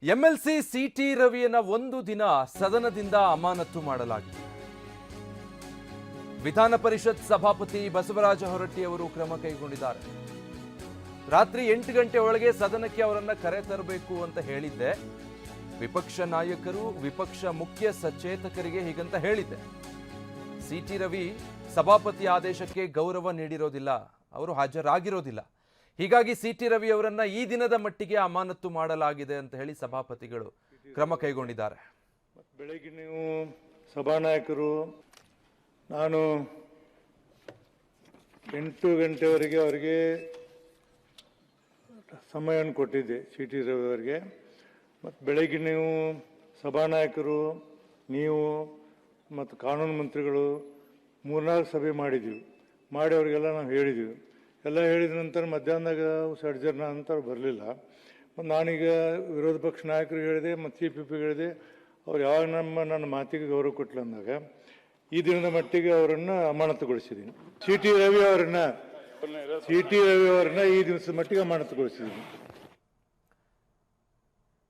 MLC city ರವಿಯನ್ನ ಒಂದು ದಿನ ಸದನದಿಂದ ಅಮಾನತು ಮಾಡಲಾಗಿದೆ. ವಿಧಾನ ಪರಿಷತ್ ಸಭಾಪತಿ ಬಸವರಾಜ ಹೊರಟ್ಟಿ ಅವರು ಕ್ರಮ ಕೈಗೊಂಡಿದ್ದಾರೆ. ರಾತ್ರಿ 8 ಗಂಟೆ ಒಳಗೆ ಸದನಕ್ಕೆ ಅವರನ್ನ ಕರೆ ತರಬೇಕು ಅಂತ ಹೇಳಿದ್ದೆ. ವಿಪಕ್ಷ ನಾಯಕರು, ವಿಪಕ್ಷ ಮುಖ್ಯ ಸಚೇತಕರಿಗೆ ಹೀಗಂತ ಹೇಳಿದ್ದೆ. ಸಿಟಿ ರವಿ ಸಭಾಪತಿ ಆದೇಶಕ್ಕೆ ಗೌರವ ನೀಡಿರೋದಿಲ್ಲ, ಅವರು ಹಾಜರಾಗಿರೋದಿಲ್ಲ. ಹೀಗಾಗಿ ಸಿಟಿ ರವಿ ಅವರನ್ನ ಈ ದಿನದ ಮಟ್ಟಿಗೆ ಅಮಾನತು ಮಾಡಲಾಗಿದೆ ಅಂತ ಹೇಳಿ ಸಭಾಪತಿಗಳು ಕ್ರಮ ಕೈಗೊಂಡಿದ್ದಾರೆ. ಬೆಳಗ್ಗೆ ನೀವು ಸಭಾನಾಯಕರು ನಾನು 8 ಗಂಟೆವರೆಗೆ ಅವರಿಗೆ ಸಮಯವನ್ನು ಕೊಟ್ಟಿದ್ದೆ ಸಿಟಿ ರವಿ ಅವರಿಗೆ. ಮತ್ತು ಬೆಳಗ್ಗೆ ನೀವು ಸಭಾನಾಯಕರು, ನೀವು ಮತ್ತು ಕಾನೂನು ಮಂತ್ರಿಗಳು 3-4 ಸಭೆ ಮಾಡಿದ್ವಿ. ಮಾಡಿ ಅವರಿಗೆಲ್ಲ ನಾವು ಹೇಳಿದ್ವಿ. ಎಲ್ಲ ಹೇಳಿದ ನಂತರ ಮಧ್ಯಾಹ್ನದಾಗ ಸಡ್ಜರ್ನ ನಂತರ ಬರಲಿಲ್ಲ. ಮತ್ತು ನಾನೀಗ ವಿರೋಧ ಪಕ್ಷ ನಾಯಕರಿಗೆ ಹೇಳಿದೆ ಮತ್ತು CPP ಹೇಳಿದೆ. ಅವ್ರು ಯಾವಾಗ ನನ್ನ ಮಾತಿಗೆ ಗೌರವ ಕೊಟ್ಟಲು ಅಂದಾಗ ಈ ದಿನದ ಮಟ್ಟಿಗೆ ಅವರನ್ನು ಅಮಾನತುಗೊಳಿಸಿದ್ದೀನಿ. ಸಿಟಿ ರವಿ ಅವರನ್ನ ಈ ದಿವಸದ ಮಟ್ಟಿಗೆ ಅಮಾನತುಗೊಳಿಸಿದ್ದೀನಿ.